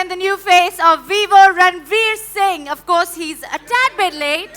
present the new face of Vivo Ranveer Singh. Of course, he's a tad bit late.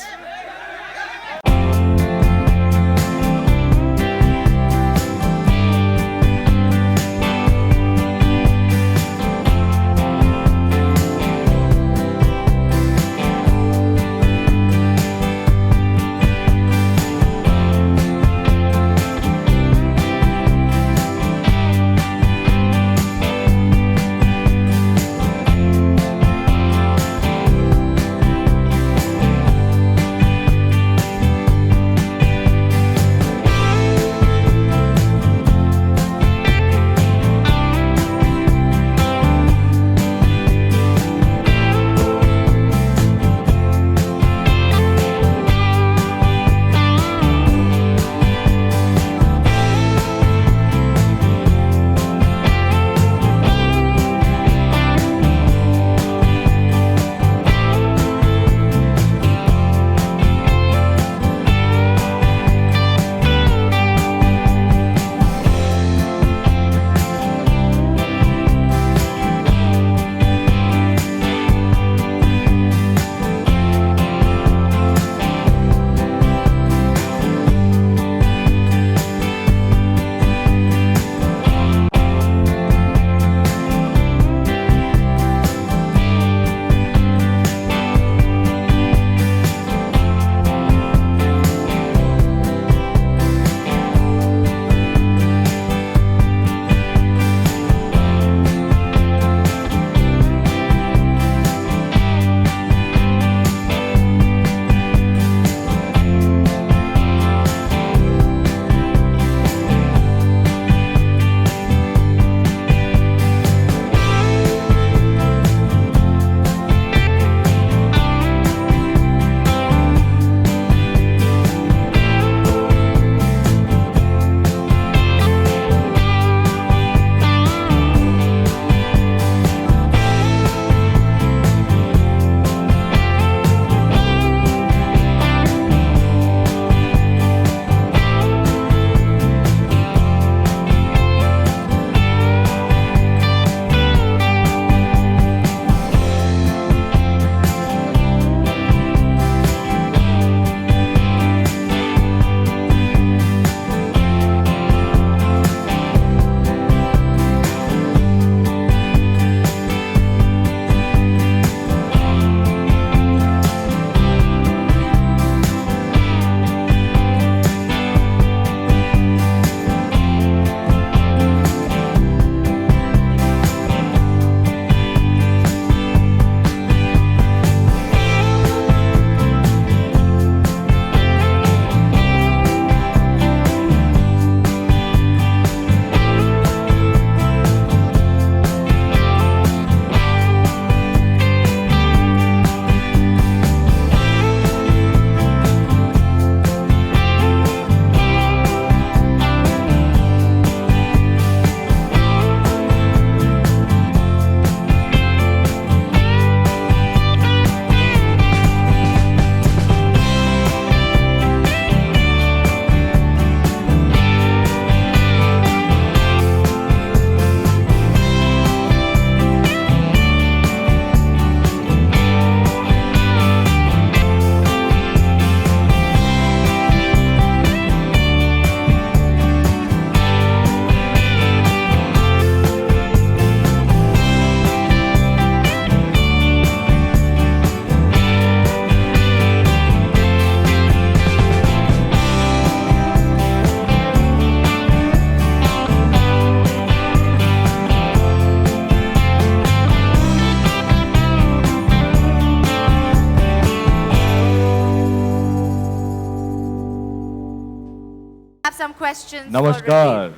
Some questions. नमस्कार,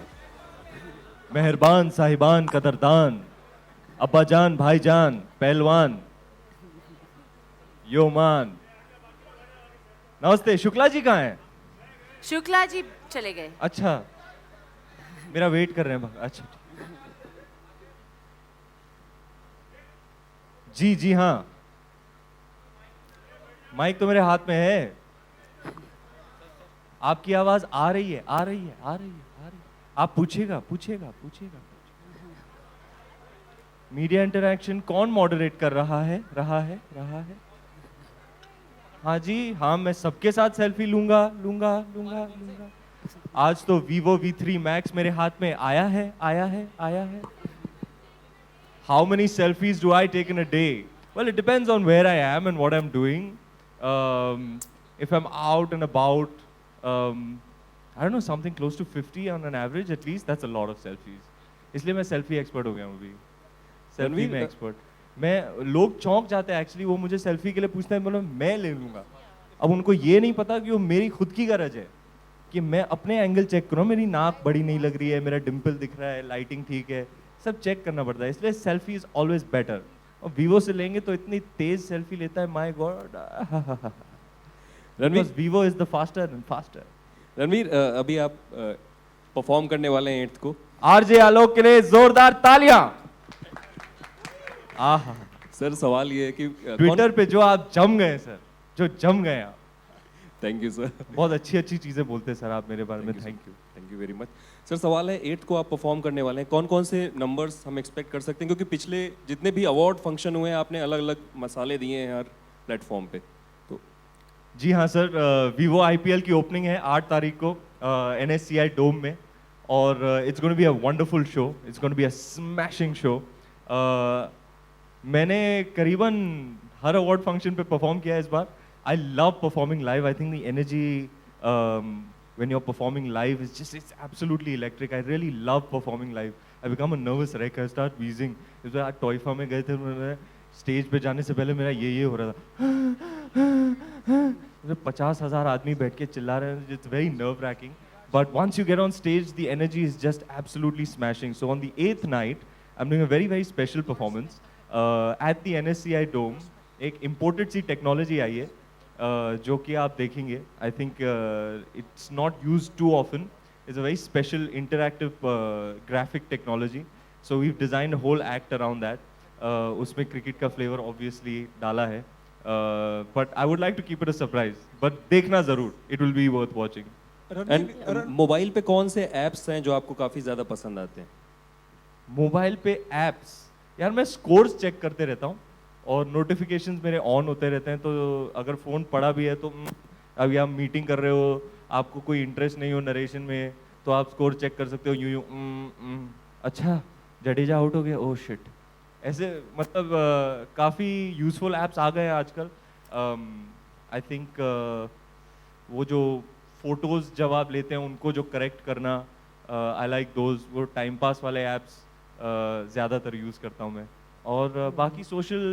मेहरबान साहिबान कदरदान, अब्बाजान भाईजान पहलवान योमान। नमस्ते। शुक्ला जी कहाँ हैं? शुक्ला जी चले गए। अच्छा, मेरा वेट कर रहे हैं। अच्छा जी जी हाँ, माइक तो मेरे हाथ में है। आपकी आवाज आ रही है, आ रही है, आ रही है, आ रही है। आप पूछेगा पूछेगा पूछेगा। मीडिया इंटरैक्शन कौन मॉडरेट कर रहा है? हाँ जी, हाँ, मैं सबके साथ सेल्फी लूंगा। आज तो Vivo V3 Max मेरे हाथ में आया है। How many selfies do I take in a day? Well, it depends on where I am and what I'm doing. If I'm out and about, I don't know, something close to 50 on an average at least, that's a lot of selfies. इसलिए मैं selfie expert हो गया हूँ अभी। Selfie Ranveer, में expert. मैं लोग चौंक जाते हैं एक्चुअली, वो मुझे सेल्फी के लिए पूछते हैं, मतलब मैं ले लूँगा। अब उनको ये नहीं पता कि वो मेरी खुद की गरज है कि मैं अपने एंगल चेक करूँ, मेरी नाक बड़ी नहीं लग रही है, मेरा डिम्पल दिख रहा है, लाइटिंग ठीक है, सब चेक करना पड़ता है। इसलिए सेल्फी इज ऑलवेज बेटर। और वीवो से लेंगे तो इतनी तेज सेल्फी लेता है, my God. Ranveer, Vivo is the faster and faster. Ranveer, अभी आप परफॉर्म करने वाले हैं 8th को। आरजे आलोक के लिए जोरदार तालियां। आहा, सर सवाल ये है कि ट्विटर पे जो आप जम गए सर, जो जम गए आप। थैंक यू सर, बहुत अच्छी चीजें बोलते हैं सर आप मेरे बारे में, thank you very much. Sir सवाल है 8th को आप परफॉर्म करने वाले हैं, कौन कौन से नंबर्स हम एक्सपेक्ट कर सकते हैं, क्योंकि पिछले जितने भी अवार्ड फंक्शन हुए हैं आपने अलग अलग मसाले दिए हैं हर प्लेटफॉर्म पे। तो जी हाँ सर, वीवो IPL की ओपनिंग है 8 तारीख को NSCI डोम में, और it's gonna be a wonderful show, it's gonna be a smashing show. मैंने करीबन हर अवार्ड फंक्शन पे परफॉर्म किया है इस बार। I love performing live. I think the energy when you're performing live is just, it's absolutely electric. I really love performing live. I become a nervous wreck. I start wheezing. इस बार TOIFA में गए थे, stage पे जाने से पहले मेरा ये हो रहा था। 50,000 आदमी बैठ के चिल्ला रहे हैं, it's very nerve wracking. But once you get on stage, the energy is just absolutely smashing. So on the 8th night, I'm doing a very, very special performance at the NSCI Dome. एक imported सी technology आई है जो कि आप देखेंगे। I think it's not used too often. It's a very special interactive graphic technology, so we designed whole act around that. उसमें cricket का फ्लेवर ऑब्वियसली डाला है, but I would like to keep it a surprise, but देखना जरूर, it will be worth watching. And mobile पे कौन से apps हैं जो आपको काफी ज्यादा पसंद आते हैं? मोबाइल पे एप्स, यार मैं स्कोर्स चेक करते रहता हूँ और नोटिफिकेशंस मेरे ऑन होते रहते हैं, तो अगर फ़ोन पड़ा भी है तो अभी आप मीटिंग कर रहे हो, आपको कोई इंटरेस्ट नहीं हो नरेशन में, तो आप स्कोर चेक कर सकते हो यूं अच्छा जडेजा आउट हो गया, ओह शिट। ऐसे मतलब काफ़ी यूज़फुल एप्स आ गए हैं आजकल। आई थिंक वो जो फोटोज़ जब आप लेते हैं उनको जो करेक्ट करना, आई लाइक दोज, वो टाइम पास वाले एप्स ज़्यादातर यूज़ करता हूँ मैं। और बाकी सोशल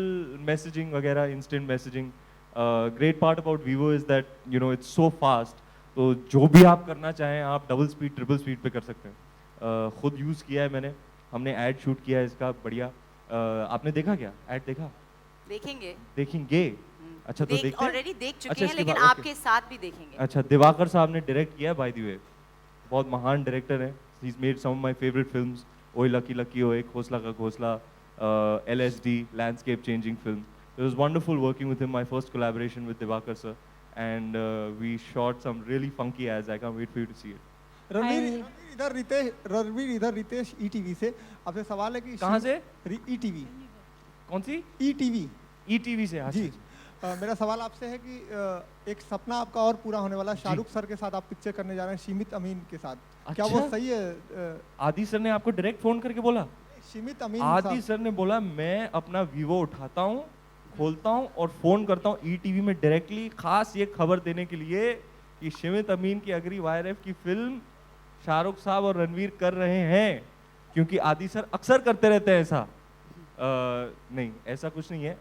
मैसेजिंग वगैरह, instant messaging. Great part about Vivo is that you know it's so fast, तो जो भी आप करना चाहें आप डबल स्पीड ट्रिपल स्पीड पे कर सकते हैं। खुद यूज़ किया है मैंने, हमने ऐड शूट किया है इसका, बढ़िया। आपने देखा क्या ऐड? देखा? देखेंगे। अच्छा तो देखते हैं, ऑलरेडी देख चुके अच्छा, हैं, इसके लेकिन बाद- आपके साथ भी देखेंगे। अच्छा, दिवाकर साहब ने डायरेक्ट किया बाय द वे, बहुत महान डायरेक्टर हैं। He is made some of my favourite films, Oye Lucky Lucky Oye, Ghosla का घोसला, LSD, landscape changing film. It was wonderful working with him, my first collaboration with Divakar sir, and we shot some really funky ads. I can't wait for you to see it. Ranveer इधर Ritesh ETV से आपसे सवाल है कि कहाँ से? ETV कौन सी? ETV से। हाँ जी। मेरा सवाल आपसे है कि एक सपना आपका और पूरा होने वाला, शाहरुख सर के साथ आप पिक्चर करने जा रहे हैं, शिमित अमीन के साथ। क्या वो अच्छा? सही है? आदि सर ने आपको डायरेक्ट फोन करके बोला? शिमित अमीन आदि सर ने बोला मैं अपना वीवो उठाता हूँ, खोलता हूँ और फोन करता हूँ ETV में डायरेक्टली, खास ये खबर देने के लिए कि शिमित अमीन की अगली YRF की फिल्म शाहरुख साहब और रणवीर कर रहे हैं, क्योंकि आदि सर अक्सर करते रहते हैं ऐसा। नहीं, ऐसा कुछ नहीं है।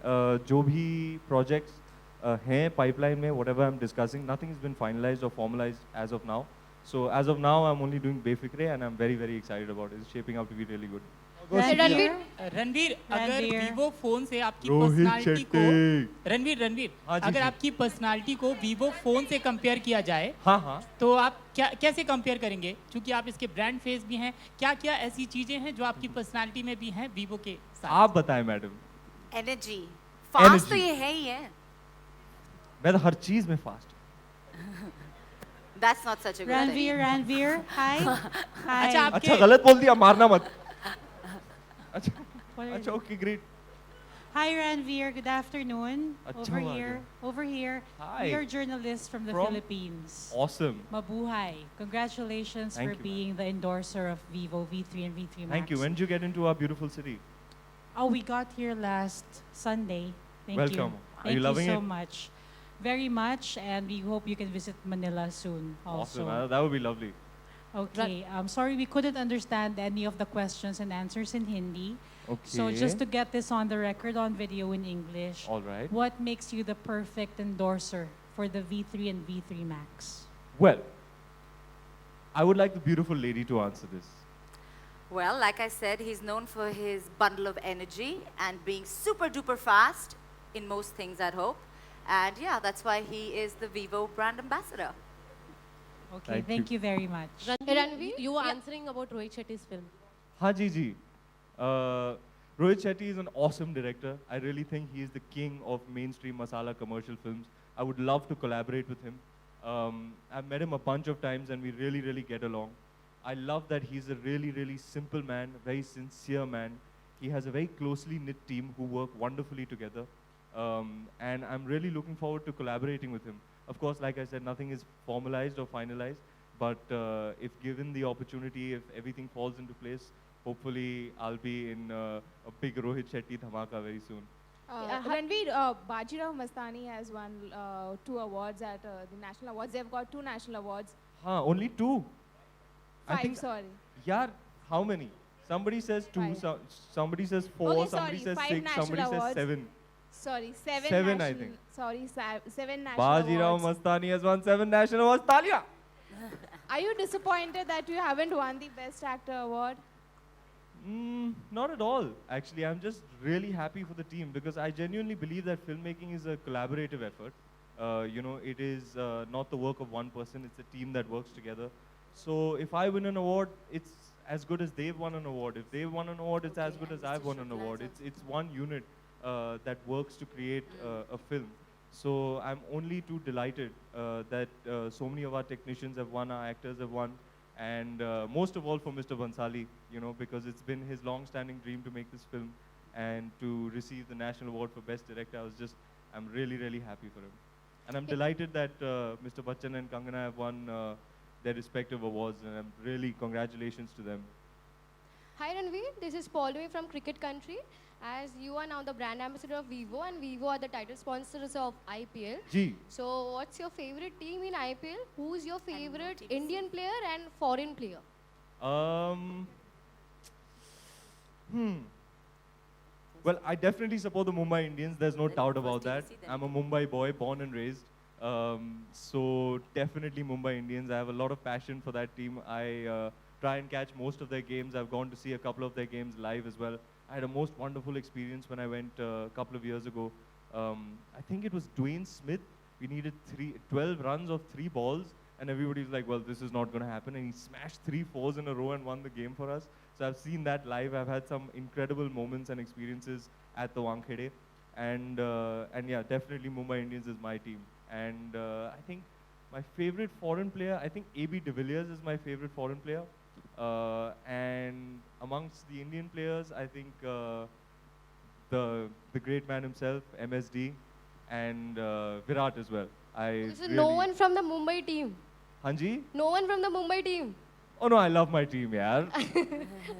जो भी प्रोजेक्ट्स हैं पाइपलाइन में, whatever I am discussing, nothing has been finalised और formalised as of now. So as of now I am only doing Befikre and I am very very excited about it, shaping up to be really good. Ranveer, अगर Vivo phone से आपकी Rohit personality को शेट्टी। रणवीर हाँ जी, अगर जी। आपकी personality को Vivo phone से compare किया जाए, हाँ हाँ, तो आप कैसे कंपेयर करेंगे? क्योंकि आप इसके ब्रांड फेस भी हैं, क्या क्या ऐसी चीजें हैं जो आपकी पर्सनालिटी में भी हैं वीवो के साथ? आप बताएं मैडम। Energy, fast Energy. तो ये है ही है। मैं तो हर चीज में fast. That's not such a good thing. Ranveer, hi. Hi. अच्छा, आपके अच्छा, गलत बोल दिया, मारना मत। अच्छा, What are अच्छा they? okay great. Hi Ranveer, good afternoon. अच्छा Over हुआ here, over here. Hi. We are journalists from the From? Philippines. Awesome. Mabuhay. Congratulations Thank for you, being the endorser of Vivo V3 and V3 Max. Thank you. When did you get into our beautiful city? Oh, we got here last Sunday. Thank Welcome. you. Are Thank you loving so it? much. Very much, and we hope you can visit Manila soon also. Awesome. That would be lovely. Okay, I'm sorry we couldn't understand any of the questions and answers in Hindi. Okay. So just to get this on the record on video in English, All right. what makes you the perfect endorser for the V3 and V3 Max? Well, I would like the beautiful lady to answer this. Well, like I said, he's known for his bundle of energy and being super duper fast in most things, I'd hope. And yeah, that's why he is the Vivo brand ambassador. Okay, Thank thank you very much. Ranveer, you were answering about Rohit Shetty's film. हाँ जी जी. Rohit Shetty is an awesome director. I really think he is the king of mainstream masala commercial films. I would love to collaborate with him. I've met him a bunch of times and we really, really get along. I love that he's a really, really simple man, very sincere man. He has a very closely knit team who work wonderfully together. And I'm really looking forward to collaborating with him. Of course, like I said, nothing is formalized or finalized, but if given the opportunity, if everything falls into place, hopefully I'll be in a big Rohit Shetty dhamaka very soon. Ranveer, Bajirao Mastani has won 2 awards at the national awards. They've got 2 national awards. Huh, only 2? 5, sorry. Yeah, how many? Somebody says 2, 5. somebody says 4, Okay, somebody sorry, says 5 6, national somebody says awards. 7. Sorry, 7 7, I national, think. Sorry, 7 national Bajirao awards. Mastani has won 7 national awards. Talia! Are you disappointed that you haven't won the Best Actor award? Not at all. Actually, I'm just really happy for the team because I genuinely believe that filmmaking is a collaborative effort. It is not the work of one person, it's a team that works together. So if I win an award, it's as good as they've won an award. If they've won an award, it's as good as I've won an award. It's one unit that works to create a film. So I'm only too delighted that so many of our technicians have won, our actors have won, and most of all for Mr. Bhansali, because it's been his long-standing dream to make this film and to receive the National Award for Best Director. I'm really, really happy for him. And I'm delighted that Mr. Bachchan and Kangana have won their respective awards, and I'm really congratulations to them. Hi Ranveer, this is Paulvi from Cricket Country. As you are now the brand ambassador of Vivo and Vivo are the title sponsors of IPL. Gee, So what's your favorite team in IPL? Who's your favorite teams. Indian player and foreign player? Well, I definitely support the Mumbai Indians. There's no Then doubt first about team you that. see then. I'm a Mumbai boy, born and raised. So definitely Mumbai Indians. I have a lot of passion for that team. I try and catch most of their games. I've gone to see a couple of their games live as well. I had a most wonderful experience when I went a couple of years ago. I think it was Dwayne Smith. We needed 12 runs of 3 balls, and everybody was like, well, this is not going to happen. And he smashed 3 fours in a row and won the game for us. So I've seen that live. I've had some incredible moments and experiences at the Wankhede. And yeah, definitely Mumbai Indians is my team. And I think my favorite foreign player, I think A.B. de Villiers is my favorite foreign player. And amongst the Indian players, I think the great man himself, MSD, and Virat as well. So no one from the Mumbai team. Hanji? No one from the Mumbai team. Oh no, I love my team, यार.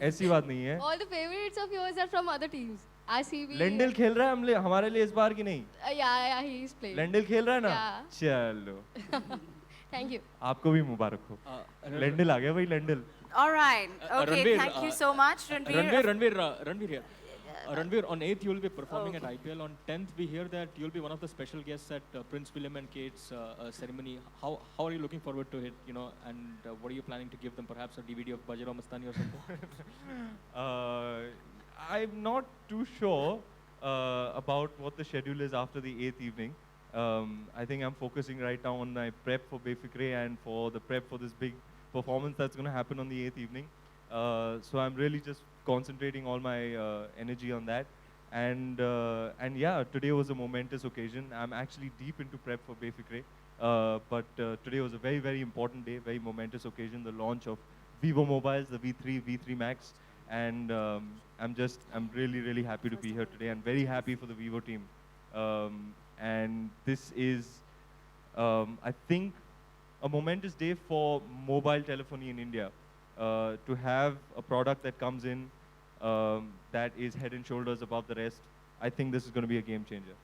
ऐसी बात नहीं है. All the favorites of yours are from other teams. RCB. लेंडिल खेल रहा है हमारे लिए इस बार की नहीं. Yeah, he is playing. लेंडिल खेल रहा है ना? Yeah. चलो. Thank you. आपको भी मुबारक हो. लेंडिल आ गया भाई लेंडिल. All right. Okay, Ranveer, thank you so much, Ranveer. Ranveer here. Ranveer, on 8th you will be performing at IPL. On 10th we hear that you'll be one of the special guests at Prince William and Kate's ceremony. How are you looking forward to it? And what are you planning to give them? Perhaps a DVD of Bajirao Mastani or something? I'm not too sure about what the schedule is after the 8th evening. I think I'm focusing right now on my prep for Befikre and for the prep for this big performance that's going to happen on the 8th evening. So I'm really just concentrating all my energy on that. And yeah, today was a momentous occasion. I'm actually deep into prep for Befikre. But today was a very, very important day, very momentous occasion, the launch of Vivo Mobiles, the V3, V3 Max. and I'm really happy to be here today, and very happy for the Vivo team. And this is, I think, a momentous day for mobile telephony in India. To have a product that comes in that is head and shoulders above the rest, I think this is going to be a game changer.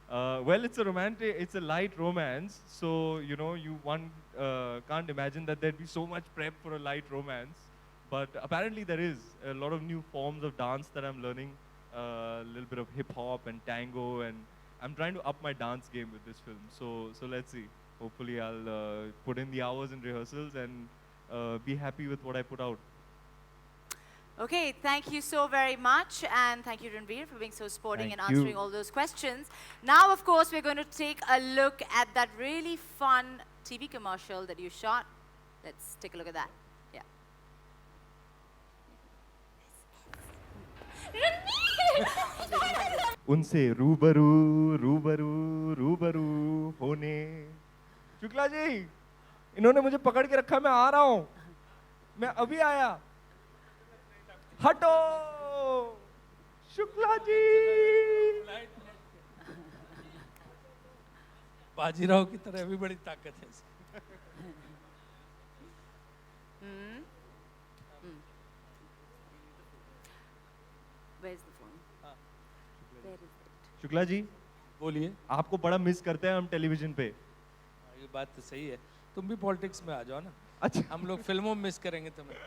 Well, it's a light romance, so you know, one can't imagine that there'd be so much prep for a light romance, but apparently there is a lot of new forms of dance that I'm learning, a little bit of hip hop and tango, and I'm trying to up my dance game with this film. So let's see. Hopefully, I'll put in the hours in rehearsals and be happy with what I put out. Okay, thank you so very much, and thank you, Ranveer, for being so sporting Thank and answering you. all those questions. Now, of course, we're going to take a look at that really fun TV commercial that you shot. Let's take a look at that. Yeah. उनसे रूबरू रूबरू रूबरू होने। शुक्ला जी, इन्होंने मुझे पकड़ के रखा, मैं आ रहा हूँ, मैं अभी आया। हटो, शुक्ला जी। बाजीराव की तरह भी बड़ी ताकत है इसमें। Where's the phone? Where is it? Shukla ji, बोलिए। आपको बड़ा मिस करते हैं हम टेलीविजन पे। ये बात तो सही है, तुम भी पॉलिटिक्स में आ जाओ ना। अच्छा, हम लोग फिल्मों में मिस करेंगे तुम्हें।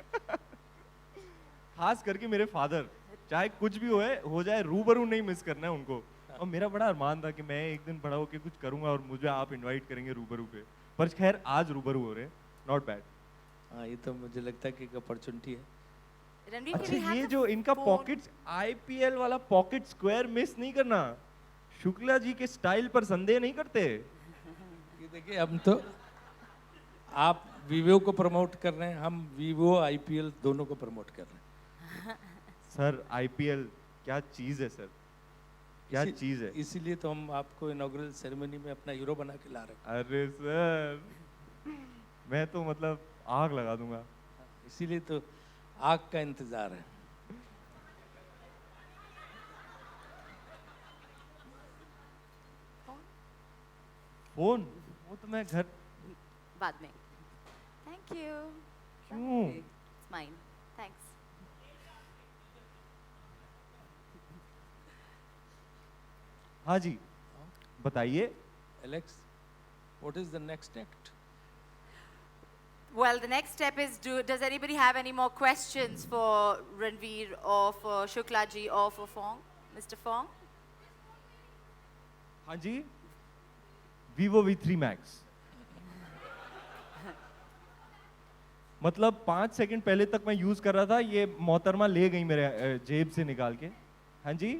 खास करके मेरे फादर, चाहे कुछ भी हो जाए, रूबरू नहीं मिस करना है उनको। और मेरा बड़ा अरमान था कि मैं एक दिन बड़ा होके कुछ करूंगा और मुझे आप इनवाइट करेंगे रूबरू पे, पर खैर आज रूबरू हो रहे हैं, नॉट बैड। हाँ, ये तो मुझे लगता है कि एक अपॉर्चुनिटी है। Ranveer, अच्छा, can we have ये the जो इनका phone? पॉकेट्स, आईपीएल वाला पॉकेट स्क्वायर मिस नहीं करना। शुक्ला जी के स्टाइल पर संदेह नहीं करते। ये देखिए, हम तो आप वीवो को प्रमोट कर रहे हैं, हम वीवो आईपीएल दोनों को प्रमोट कर रहे हैं। सर, आईपीएल क्या चीज है सर, क्या चीज है। इसीलिए तो हम आपको इनॉग्रल सेरेमनी में अपना हीरो बना के ला रहे हैं। अरे सर, मैं तो मतलब आग लगा दूंगा। इसीलिए तो आग का इंतजार है। फोन वो तो मैं घर बाद में. Thank you. क्यों? It's mine. Thanks. हाँ जी, बताइए। Alex, what is the next act? Well, the next step is, does anybody have any more questions for Ranveer or for Shukla ji or for Fong? Mr. Fong? हाँ जी, Vivo V3 Max। मतलब 5 second पहले तक मैं use कर रहा था, ये मोहतरमा ले गई मेरे जेब से निकाल के। हाँ जी,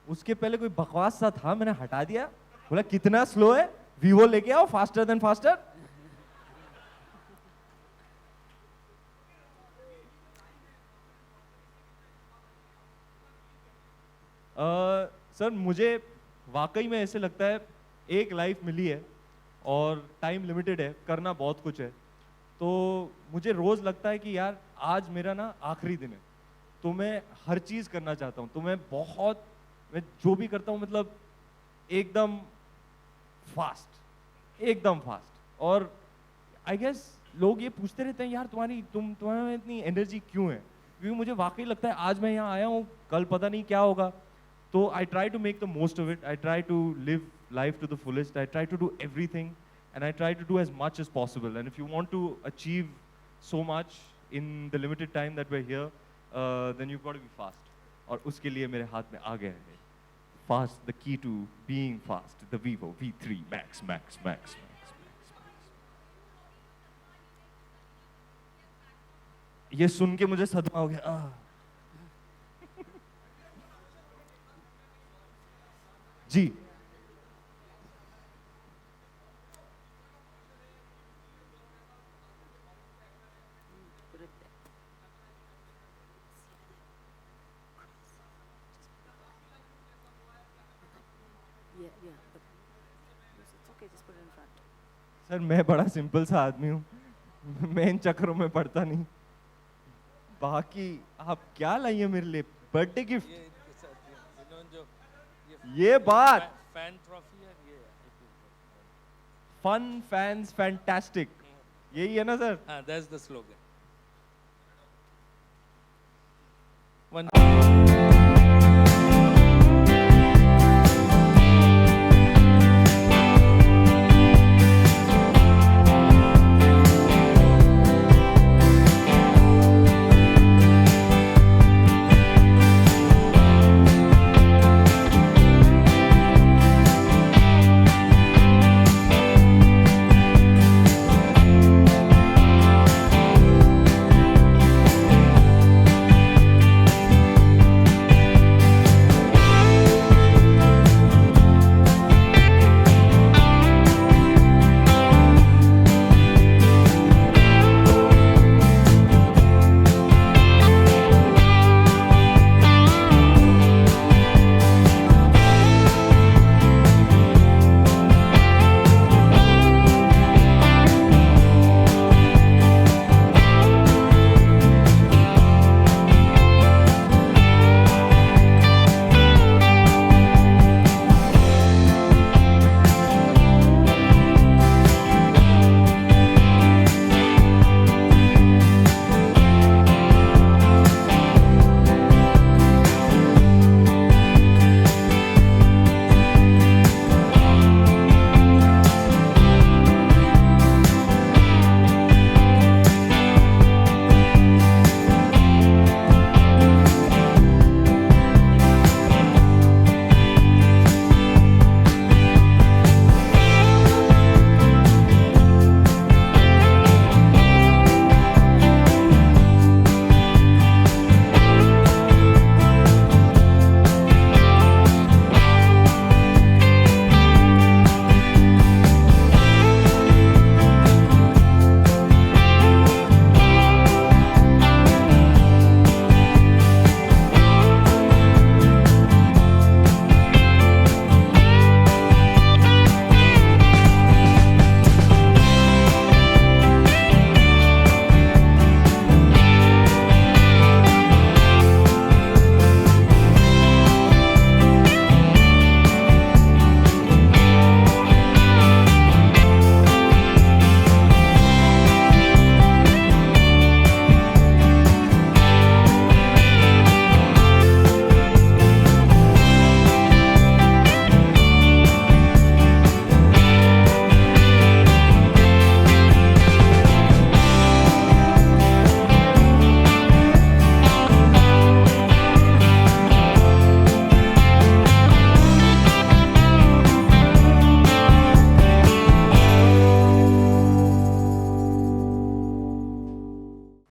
उसके पहले कोई बकवास सा था, मैंने हटा दिया, बोला कितना स्लो है, वीवो लेके आओ, फास्टर देन फास्टर। सर मुझे वाकई में ऐसे लगता है, एक लाइफ मिली है और टाइम लिमिटेड है, करना बहुत कुछ है, तो मुझे रोज लगता है कि यार आज मेरा ना आखिरी दिन है, तो मैं हर चीज करना चाहता हूँ, तो मैं जो भी करता हूँ मतलब एकदम फास्ट। और आई गेस लोग ये पूछते रहते हैं, यार तुम्हारे में इतनी एनर्जी क्यों है, क्योंकि मुझे वाकई लगता है आज मैं यहाँ आया हूँ, कल पता नहीं क्या होगा, तो I try to make the most of it, I try to live life to the fullest, I try to do everything and I try to do as much as possible, and if you want to achieve so much in the limited time that we're here, then you've got to be fast, और उसके लिए मेरे हाथ में आ गया है fast, the key to being fast, the Vivo V3 Max। ये सुन के मुझे सदमा हो गया। जी Yeah, but it's okay, just put it in front. Sir मैं बड़ा सिंपल सा आदमी हूँ, मैं इन चक्करों में पड़ता नहीं। बाकी आप क्या लाइए मेरे लिए बर्थडे गिफ्ट? ये इनके साथ इन्होंने जो ये बात फैन ट्रॉफी है ये फन फैंस फैंटास्टिक, यही है ना सर? हाँ दैट्स द स्लोगन।